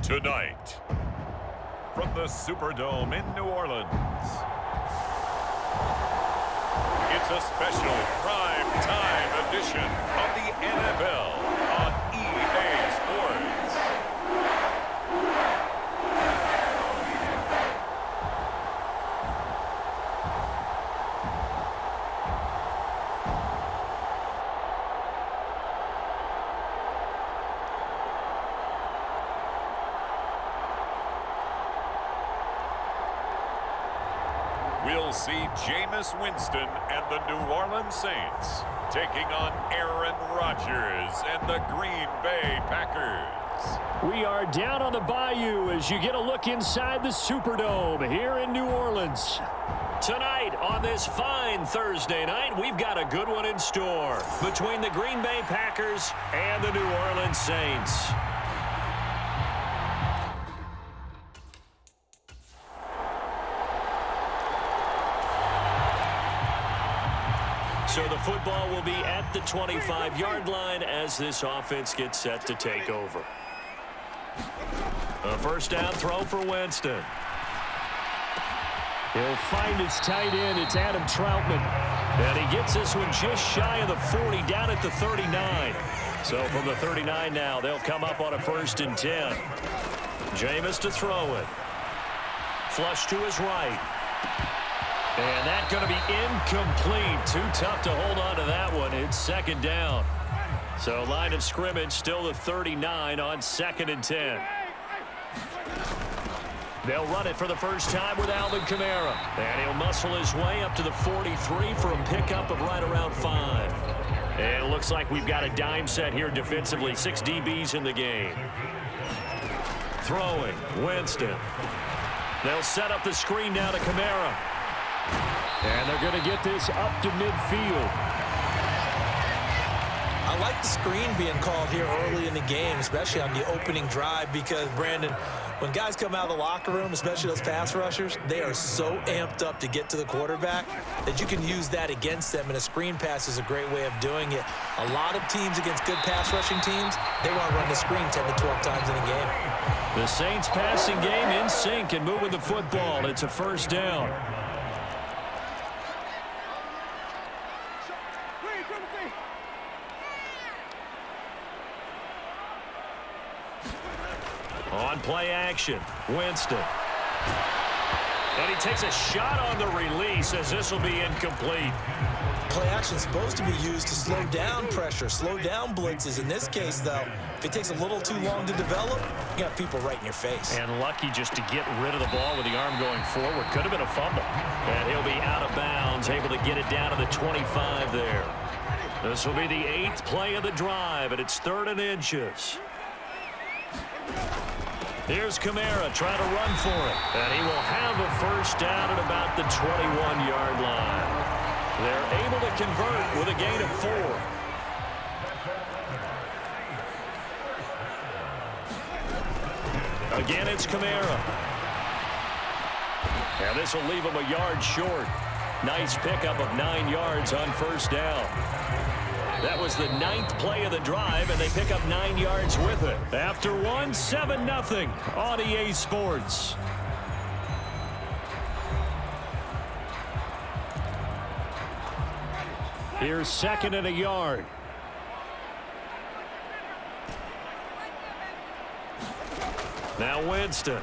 Tonight, from the Superdome in New Orleans, it's a special prime time edition of the NFL on EA Sports. We'll see Jameis Winston and the New Orleans Saints taking on Aaron Rodgers and the Green Bay Packers. We are down on the bayou as you get a look inside the Superdome here in New Orleans. Tonight on this fine Thursday night, we've got a good one in store between the Green Bay Packers and the New Orleans Saints. So the football will be at the 25-yard line as this offense gets set to take over. A first down throw for Winston. He'll find his tight end. It's Adam Troutman. And he gets this one just shy of the 40 down at the 39. So from the 39 now, they'll come up on a 1st and 10. Jameis to throw it. Flush to his right. And that's going to be incomplete. Too tough to hold on to that one. It's 2nd down. So line of scrimmage still the 39 on 2nd and 10. They'll run it for the first time with Alvin Kamara. And he'll muscle his way up to the 43 for a pickup of right around 5. And it looks like we've got a dime set here defensively. 6 DBs in the game. Throwing, Winston. They'll set up the screen now to Kamara. And they're going to get this up to midfield. I like the screen being called here early in the game, especially on the opening drive, because, Brandon, when guys come out of the locker room, especially those pass rushers, they are so amped up to get to the quarterback that you can use that against them, and a screen pass is a great way of doing it. A lot of teams against good pass rushing teams, they want to run the screen 10 to 12 times in a game. The Saints passing game in sync and moving the football. It's a first down. On play action, Winston. And he takes a shot on the release as this will be incomplete. Play action is supposed to be used to slow down pressure, slow down blitzes. In this case, though, if it takes a little too long to develop, you got people right in your face. And lucky just to get rid of the ball with the arm going forward. Could have been a fumble. And he'll be out of bounds, able to get it down to the 25 there. This will be the 8th play of the drive, and it's 3rd and inches. Here's Kamara trying to run for it. And he will have a first down at about the 21-yard line. They're able to convert with a gain of 4. Again, it's Kamara. And this will leave him a yard short. Nice pickup of 9 yards on first down. That was the 9th play of the drive, and they pick up 9 yards with it. After one, 7-0 on EA Sports. Here's 2nd and a yard. Now Winston.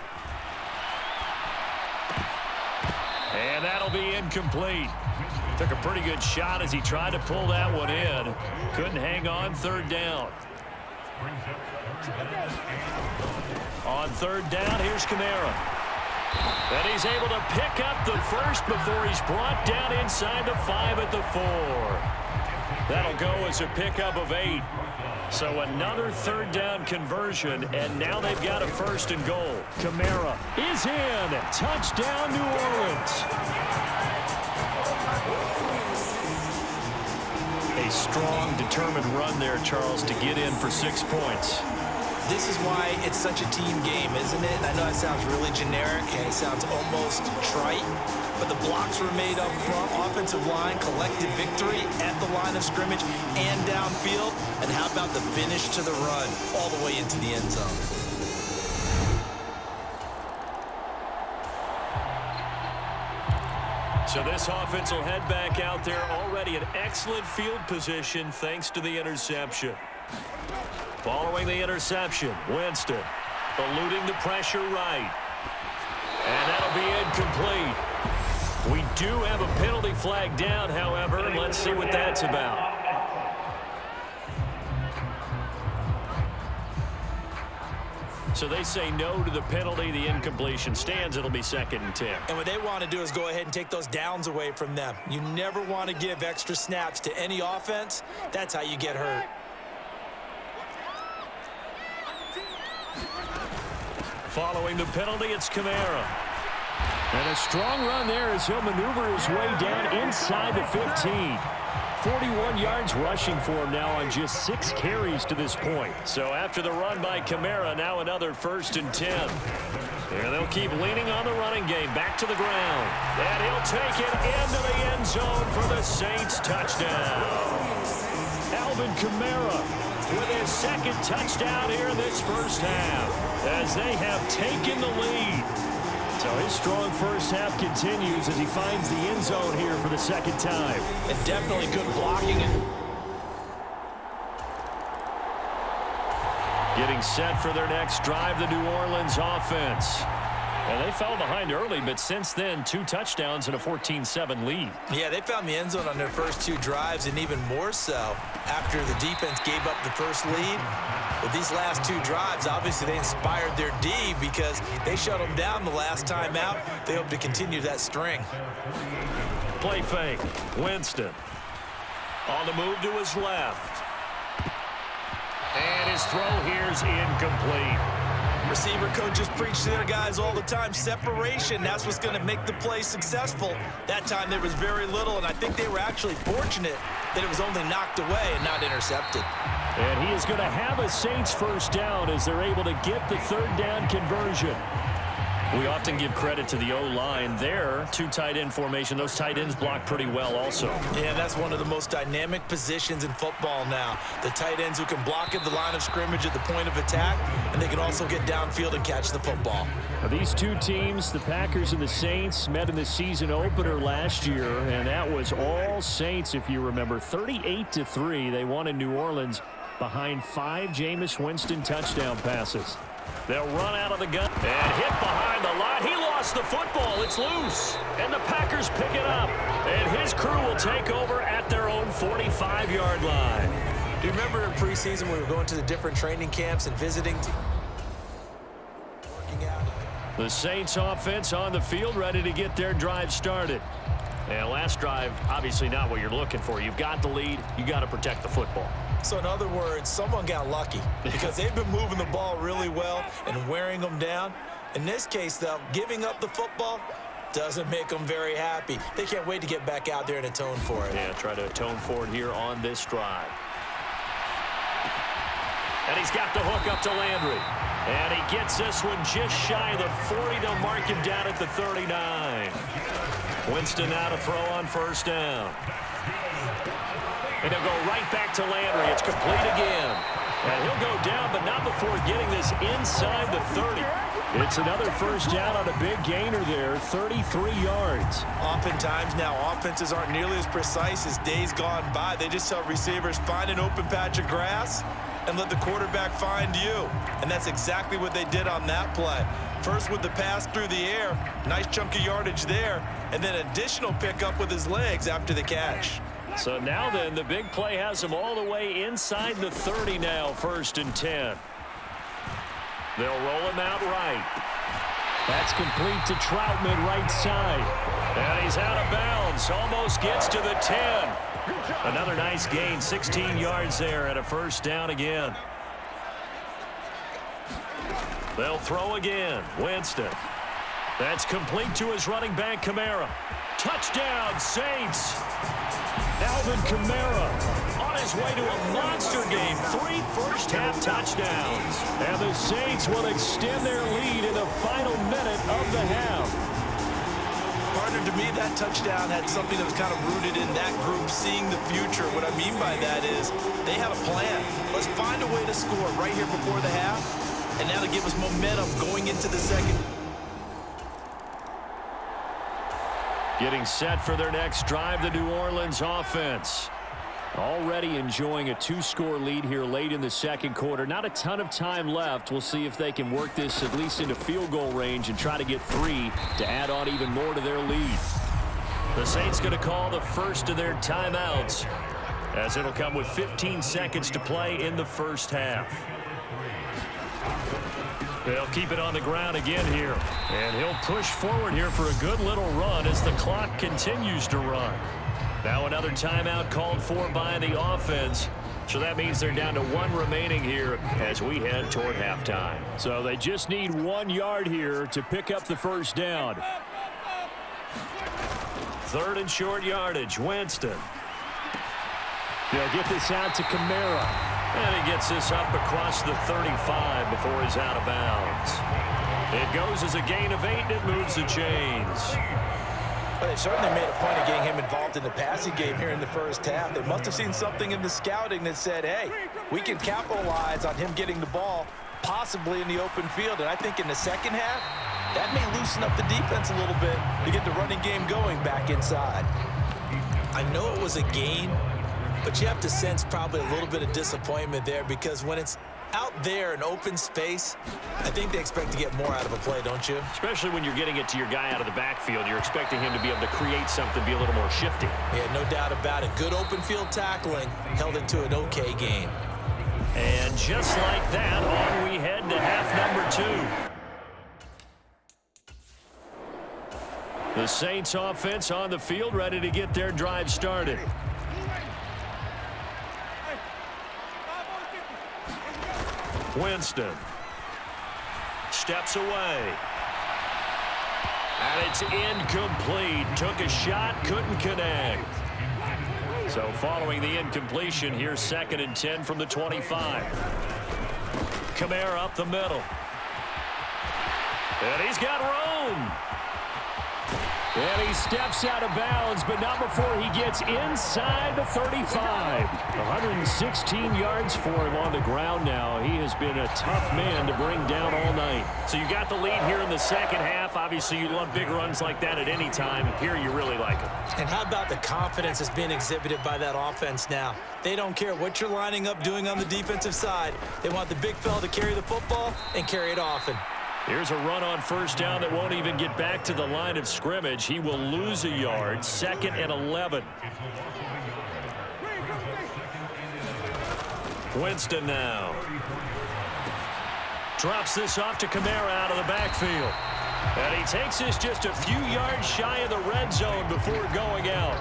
And that'll be incomplete. Took a pretty good shot as he tried to pull that one in. Couldn't hang on, 3rd down. On 3rd down, here's Kamara. And he's able to pick up the first before he's brought down inside the 5 at the 4. That'll go as a pickup of 8. So another third down conversion, and now they've got a 1st and goal. Kamara is in. Touchdown, New Orleans. A strong, determined run there, Charles, to get in for 6 points. This is why it's such a team game, isn't it? And I know that sounds really generic, and it sounds almost trite, but the blocks were made up front, offensive line, collective victory at the line of scrimmage and downfield. And how about the finish to the run all the way into the end zone? So this offense will head back out there, already in excellent field position thanks to the interception. Following the interception, Winston eluding the pressure right. And that'll be incomplete. We do have a penalty flag down, however. Let's see what that's about. So they say no to the penalty. The incompletion stands. It'll be 2nd and 10. And what they want to do is go ahead and take those downs away from them. You never want to give extra snaps to any offense. That's how you get hurt. Following the penalty, it's Kamara. And a strong run there as he'll maneuver his way down inside the 15. 41 yards rushing for him now on just 6 carries to this point. So after the run by Kamara, now another 1st and 10. And they'll keep leaning on the running game. Back to the ground. And he'll take it into the end zone for the Saints touchdown. Alvin Kamara with his 2nd touchdown here in this first half, as they have taken the lead. So his strong first half continues as he finds the end zone here for the 2nd time. And definitely good blocking. Getting set for their next drive, the New Orleans offense. And they fell behind early, but since then, 2 touchdowns and a 14-7 lead. Yeah, they found the end zone on their first 2 drives, and even more so after the defense gave up the first lead. But these last 2 drives, obviously they inspired their D because they shut them down the last time out. They hope to continue that string. Play fake. Winston on the move to his left. And his throw here's incomplete. Receiver coaches preach to their guys all the time. Separation, that's what's going to make the play successful. That time there was very little, and I think they were actually fortunate that it was only knocked away and not intercepted. And he is going to have a Saints 1st down as they're able to get the 3rd down conversion. We often give credit to the O-line there. 2 tight end formation. Those tight ends block pretty well also. Yeah, that's one of the most dynamic positions in football now. The tight ends who can block at the line of scrimmage at the point of attack, and they can also get downfield and catch the football. Now, these 2 teams, the Packers and the Saints, met in the season opener last year, and that was all Saints, if you remember. 38-3, they won in New Orleans behind 5 Jameis Winston touchdown passes. They'll run out of the gun and hit behind the line. He lost the football. It's loose. And the Packers pick it up. And his crew will take over at their own 45-yard line. Do you remember in preseason we were going to the different training camps and visiting teams? The Saints offense on the field, ready to get their drive started. And last drive, obviously not what you're looking for. You've got the lead. You got to protect the football. So in other words, someone got lucky because they've been moving the ball really well and wearing them down. In this case, though, giving up the football doesn't make them very happy. They can't wait to get back out there and atone for it. Yeah, try to atone for it here on this drive. And he's got the hook up to Landry. And he gets this one just shy of the 40. They'll mark him down at the 39. Winston now to throw on 1st down. And he'll go right back to Landry. It's complete again. And he'll go down, but not before getting this inside the 30. It's another 1st down on a big gainer there, 33 yards. Oftentimes now, offenses aren't nearly as precise as days gone by. They just tell receivers, find an open patch of grass and let the quarterback find you. And that's exactly what they did on that play. First with the pass through the air, nice chunk of yardage there, and then additional pickup with his legs after the catch. So now then, the big play has them all the way inside the 30 now, 1st and 10. They'll roll him out right. That's complete to Troutman, right side. And he's out of bounds. Almost gets to the 10. Another nice gain, 16 yards there, and a first down again. They'll throw again. Winston. That's complete to his running back, Kamara. Touchdown, Saints. Alvin Kamara on his way to a monster game. 3 first-half touchdowns. And the Saints will extend their lead in the final minute of the half. Partner, to me, that touchdown had something that was kind of rooted in that group seeing the future. What I mean by that is they had a plan. Let's find a way to score right here before the half, and that'll give us momentum going into the second. Getting set for their next drive, the New Orleans offense. Already enjoying a 2-score lead here late in the second quarter. Not a ton of time left. We'll see if they can work this at least into field goal range and try to get 3 to add on even more to their lead. The Saints going to call the first of their timeouts, as it'll come with 15 seconds to play in the first half. They'll keep it on the ground again here. And he'll push forward here for a good little run as the clock continues to run. Now another timeout called for by the offense. So that means they're down to 1 remaining here as we head toward halftime. So they just need 1 yard here to pick up the first down. 3rd and short yardage. Winston. They'll get this out to Kamara. And he gets this up across the 35 before he's out of bounds. It goes as a gain of 8, and it moves the chains. Well, they certainly made a point of getting him involved in the passing game here in the first half. They must have seen something in the scouting that said, hey, we can capitalize on him getting the ball, possibly in the open field. And I think in the second half, that may loosen up the defense a little bit to get the running game going back inside. I know it was a gain, but you have to sense probably a little bit of disappointment there, because when it's out there in open space, I think they expect to get more out of a play, don't you? Especially when you're getting it to your guy out of the backfield. You're expecting him to be able to create something, be a little more shifty. Yeah, no doubt about it. Good open field tackling held it to an okay game. And just like that, on we head to half number 2. The Saints offense on the field, ready to get their drive started. Winston steps away. And it's incomplete. Took a shot, couldn't connect. So following the incompletion, here's 2nd and 10 from the 25. Kamara up the middle. And he's got room. And he steps out of bounds, but not before he gets inside the 35. 116 yards for him on the ground now. He has been a tough man to bring down all night. So you got the lead here in the second half. Obviously, you love big runs like that at any time. Here, you really like it. And how about the confidence that's being exhibited by that offense now? They don't care what you're lining up doing on the defensive side. They want the big fella to carry the football and carry it often. Here's a run on first down that won't even get back to the line of scrimmage. He will lose a yard. 2nd and 11. Winston now. Drops this off to Kamara out of the backfield. And he takes this just a few yards shy of the red zone before going out.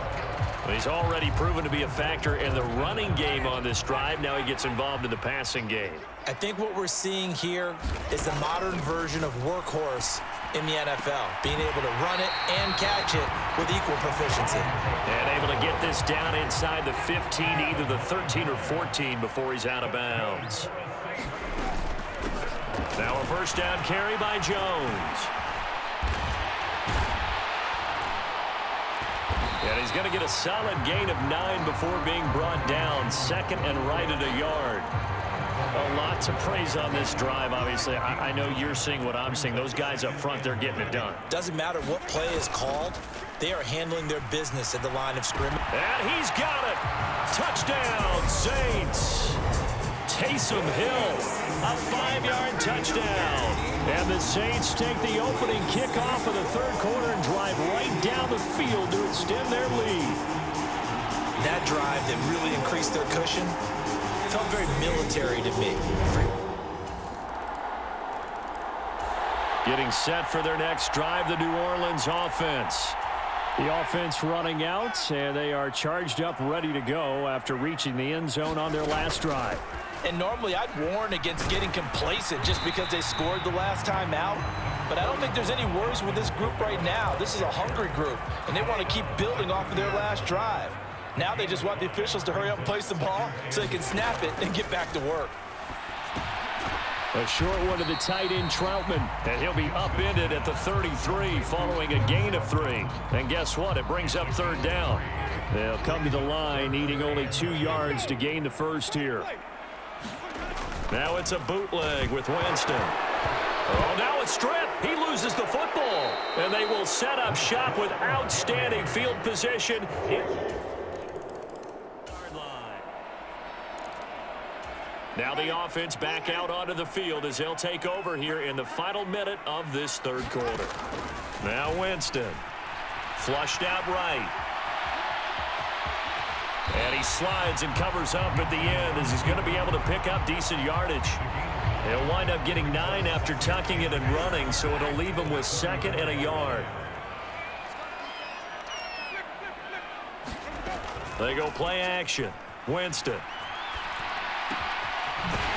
He's already proven to be a factor in the running game on this drive. Now he gets involved in the passing game. I think what we're seeing here is the modern version of workhorse in the NFL, being able to run it and catch it with equal proficiency. And able to get this down inside the 15, either the 13 or 14 before he's out of bounds. Now a first down carry by Jones. And he's going to get a solid gain of 9 before being brought down. 2nd and right at a yard. A lot to praise on this drive, obviously. I know you're seeing what I'm seeing. Those guys up front, they're getting it done. Doesn't matter what play is called. They are handling their business at the line of scrimmage. And he's got it. Touchdown, Saints. Taysom Hill, a 5-yard touchdown. And the Saints take the opening kickoff of the third quarter and drive right down the field to extend their lead. That drive that really increased their cushion felt very military to me. Getting set for their next drive, the New Orleans offense. The offense running out, and they are charged up, ready to go after reaching the end zone on their last drive. And normally I'd warn against getting complacent just because they scored the last time out. But I don't think there's any worries with this group right now. This is a hungry group, and they want to keep building off of their last drive. Now they just want the officials to hurry up and place the ball so they can snap it and get back to work. A short one to the tight end, Troutman, and he'll be upended at the 33 following a gain of 3. And guess what? It brings up third down. They'll come to the line needing only 2 yards to gain the first here. Now it's a bootleg with Winston. Oh, now it's stripped. He loses the football. And they will set up shop with outstanding field position. Now the offense back out onto the field as they'll take over here in the final minute of this third quarter. Now Winston. Flushed out right. And he slides and covers up at the end as he's going to be able to pick up decent yardage. He'll wind up getting 9 after tucking it and running, so it'll leave him with 2nd and a yard. They go play action. Winston.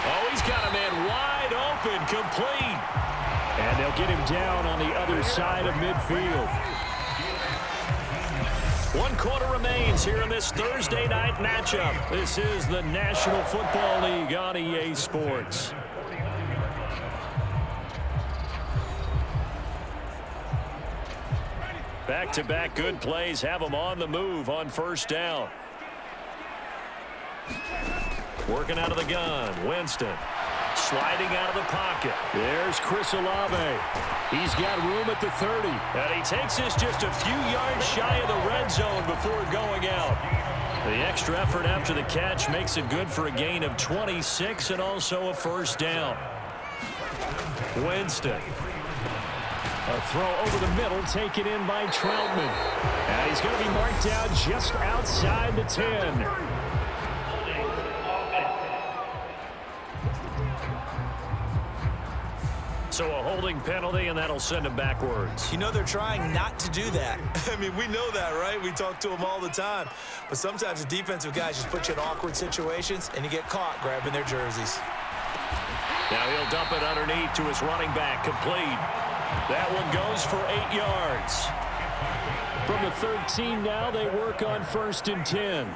Oh, he's got a man wide open, complete. And they'll get him down on the other side of midfield. 1 quarter remains here in this Thursday night matchup. This is the National Football League on EA Sports. Back-to-back good plays have them on the move on first down. Working out of the gun, Winston. Sliding out of the pocket. There's Chris Olave. He's got room at the 30. And he takes this just a few yards shy of the red zone before going out. The extra effort after the catch makes it good for a gain of 26 and also a first down. Winston. A throw over the middle taken in by Troutman. And he's going to be marked down just outside the 10. So a holding penalty, and that'll send him backwards. You know they're trying not to do that. I mean, we know that, right? We talk to them all the time. But sometimes the defensive guys just put you in awkward situations, and you get caught grabbing their jerseys. Now he'll dump it underneath to his running back, complete. That one goes for 8 yards. From the 13 now, they work on 1st and 10.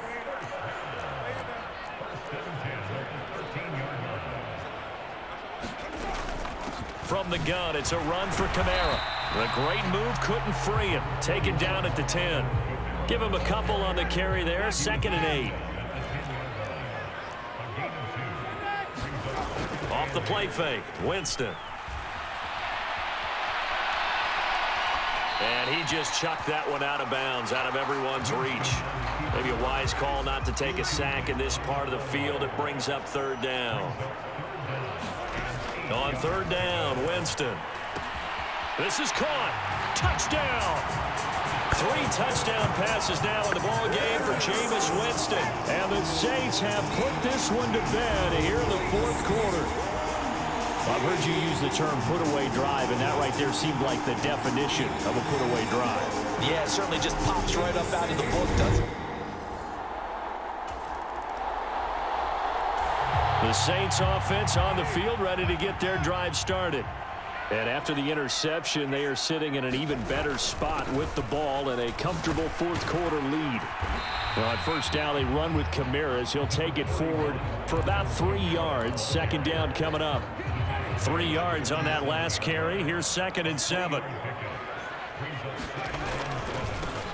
From the gun, it's a run for Kamara. A great move, couldn't free him. Taken down at the 10. Give him a couple on the carry there, 2nd and 8. Off the play fake, Winston. And he just chucked that one out of bounds, out of everyone's reach. Maybe a wise call not to take a sack in this part of the field. It brings up third down. On third down, Winston. This is caught. Touchdown. 3 touchdown passes now in the ball game for Jameis Winston. And the Saints have put this one to bed here in the 4th quarter. I've heard you use the term put-away drive, and that right there seemed like the definition of a put-away drive. Yeah, it certainly just pops right up out of the book, doesn't it? The Saints offense on the field, ready to get their drive started. And after the interception, they are sitting in an even better spot with the ball and a comfortable 4th quarter lead. Now on first down, they run with Kamara as he'll take it forward for about 3 yards. 2nd down coming up. 3 yards on that last carry. Here's 2nd and 7.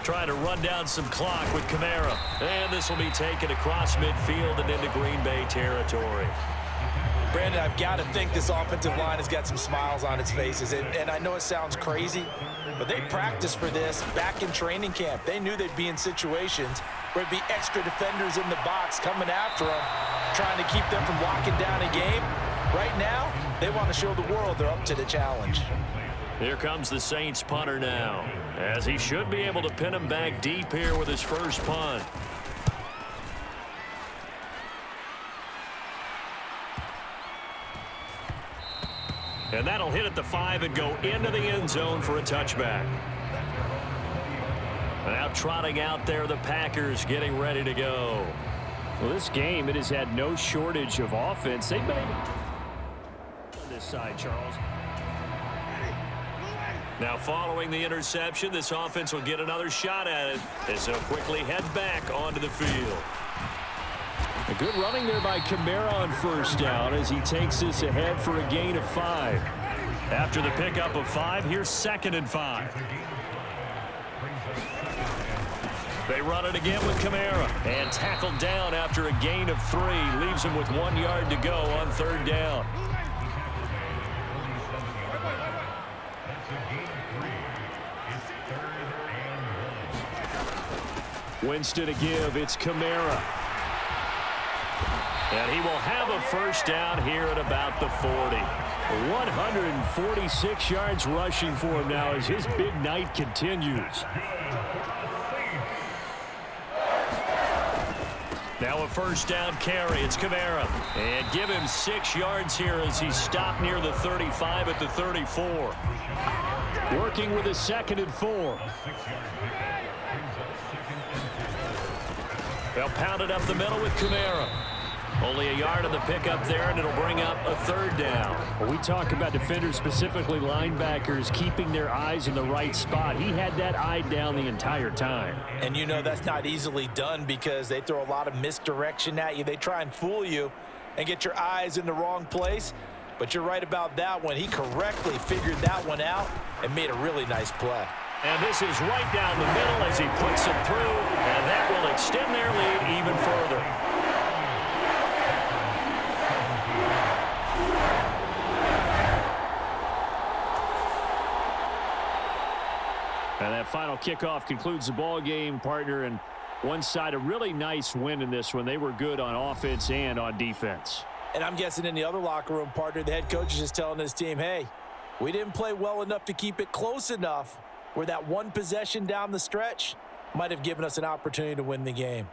Trying to run down some clock with Kamara. And this will be taken across midfield and into Green Bay territory. Brandon, I've got to think this offensive line has got some smiles on its faces. And I know it sounds crazy, but they practiced for this back in training camp. They knew they'd be in situations where it'd be extra defenders in the box coming after them, trying to keep them from locking down a game. Right now, they want to show the world they're up to the challenge. Here comes the Saints punter now, as he should be able to pin him back deep here with his first punt. And that'll hit at the 5 and go into the end zone for a touchback. Now trotting out there, the Packers getting ready to go. Well, this game, it has had no shortage of offense. They've been able on this side, Charles. Now following the interception, this offense will get another shot at it as they'll quickly head back onto the field. A good running there by Kamara on first down as he takes this ahead for a gain of 5. After the pickup of 5, here's 2nd and 5. They run it again with Kamara. And tackled down after a gain of 3. Leaves him with 1 yard to go on 3rd down. Winston to give. It's Kamara. And he will have a first down here at about the 40. 146 yards rushing for him now as his big night continues. Now a first down carry. It's Kamara. And give him 6 yards here as he stopped near the 35 at the 34. Working with a 2nd and 4. They'll pound it up the middle with Kamara. Only a yard on the pickup there, and it'll bring up a 3rd down. Well, we talk about defenders, specifically linebackers, keeping their eyes in the right spot. He had that eye down the entire time. And you know that's not easily done because they throw a lot of misdirection at you. They try and fool you and get your eyes in the wrong place. But you're right about that one. He correctly figured that one out and made a really nice play. And this is right down the middle as he puts it through, and that will extend their lead even further. And that final kickoff concludes the ball game, partner. And one side, a really nice win in this one. They were good on offense and on defense. And I'm guessing in the other locker room, partner, the head coach is just telling his team, hey, we didn't play well enough to keep it close enough where that one possession down the stretch might have given us an opportunity to win the game.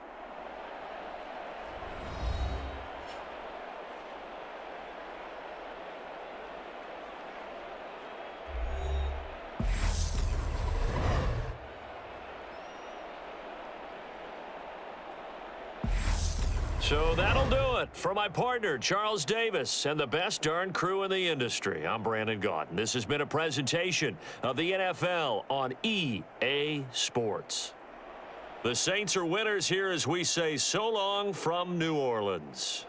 So that'll do it for my partner, Charles Davis, and the best darn crew in the industry. I'm Brandon Gaudin. This has been a presentation of the NFL on EA Sports. The Saints are winners here as we say so long from New Orleans.